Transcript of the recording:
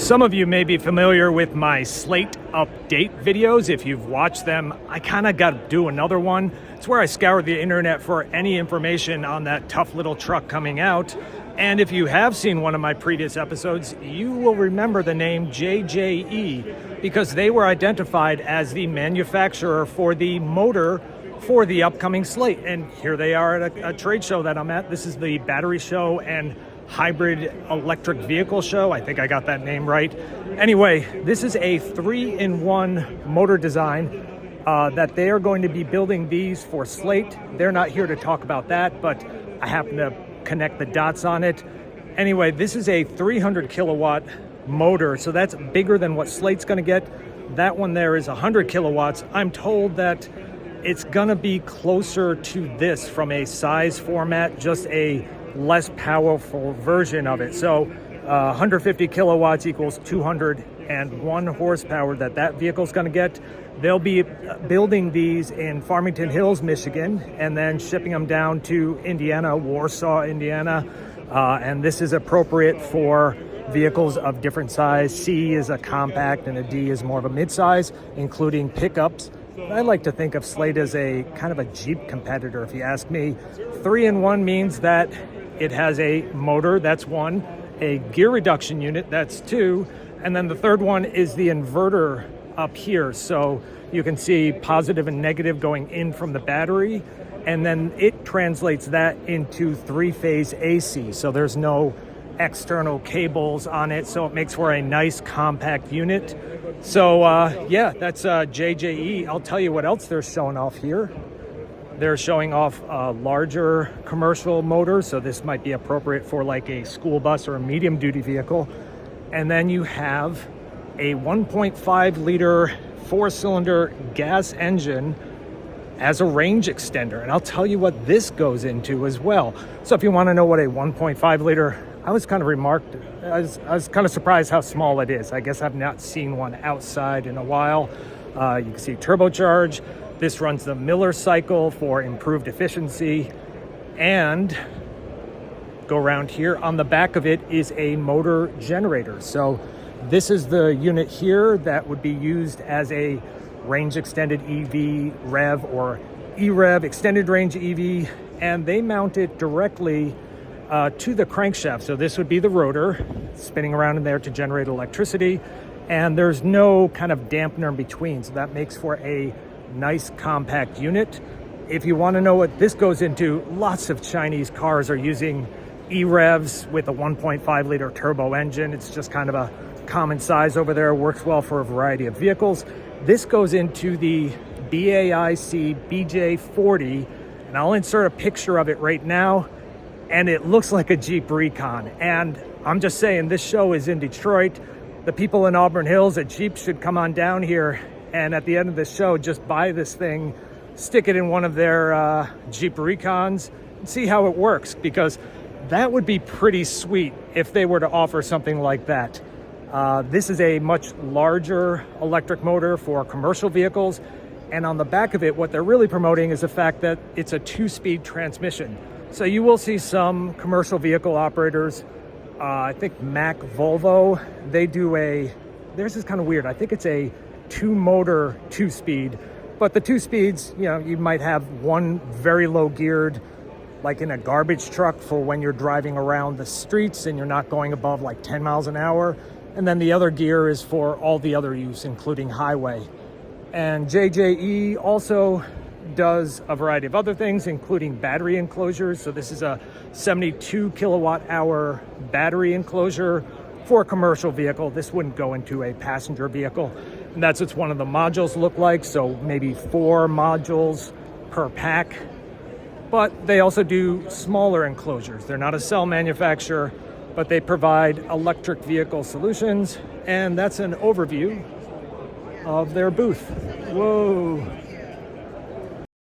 Some of you may be familiar with my Slate update videos. If you've watched them, I kind of got to do another one. It's where I scour the internet for any information on that tough little truck coming out. And if you have seen one of my previous episodes, you will remember the name JJE because they were identified as the manufacturer for the motor for the upcoming Slate. And here they are at a trade show that I'm at. This is the battery show and hybrid electric vehicle show. I think I got that name right. Anyway, this is a 3-in-1 motor design that they are going to be building these for Slate. They're not here to talk about that, but I happen to connect the dots on it. Anyway, this is a 300 kilowatt motor, so that's bigger than what Slate's going to get. That one there is 100 kilowatts. I'm told that it's going to be closer to this from a size format, just a less powerful version of it. So 150 kilowatts equals 201 horsepower that vehicle is going to get. They'll be building these in Farmington Hills, Michigan, and then shipping them down to Indiana, Warsaw, Indiana. And this is appropriate for vehicles of different size. C is a compact and a D is more of a midsize, including pickups. I like to think of Slate as a kind of a Jeep competitor, if you ask me. 3-in-1 means that it has a motor, that's one, a gear reduction unit, that's two, and then the third one is the inverter up here. So you can see positive and negative going in from the battery, and then it translates that into 3-phase AC. So there's no external cables on it, so it makes for a nice compact unit. So yeah, that's JJE. I'll tell you what else they're showing off here. They're showing off larger commercial motors, so this might be appropriate for like a school bus or a medium duty vehicle. And then you have a 1.5 liter 4-cylinder gas engine as a range extender. And I'll tell you what this goes into as well. So if you want to know what a 1.5 liter, I was kind of surprised how small it is. I guess I've not seen one outside in a while. You can see turbocharge. This runs the Miller cycle for improved efficiency. And go around here. On the back of it is a motor generator. So this is the unit here that would be used as a range extended EV REV or EREV, extended range EV. And they mount it directly to the crankshaft. So this would be the rotor spinning around in there to generate electricity. And there's no kind of dampener in between. So that makes for a nice compact unit. If you want to know what this goes into, lots of Chinese cars are using EREVs with a 1.5 liter turbo engine. It's just kind of a common size over there, works well for a variety of vehicles. This goes into the BAIC BJ40, and I'll insert a picture of it right now, and it looks like a Jeep Recon. And I'm just saying, this show is in Detroit. The people in Auburn Hills at Jeep should come on down here, and at the end of the show, just buy this thing, stick it in one of their Jeep Recons, and see how it works, because that would be pretty sweet if they were to offer something like that. This is a much larger electric motor for commercial vehicles, and on the back of it, what they're really promoting is the fact that it's a 2-speed transmission. So you will see some commercial vehicle operators, I think Mack Volvo, they do theirs is kind of weird. I think it's a 2-motor 2-speed, but the 2 speeds, you know, you might have one very low geared, like in a garbage truck for when you're driving around the streets and you're not going above like 10 miles an hour. And then the other gear is for all the other use, including highway. And JJE also does a variety of other things, including battery enclosures. So this is a 72 kilowatt hour battery enclosure for a commercial vehicle. This wouldn't go into a passenger vehicle. And that's what one of the modules look like. So maybe 4 modules per pack. But they also do smaller enclosures. They're not a cell manufacturer, but they provide electric vehicle solutions. And that's an overview of their booth. Whoa.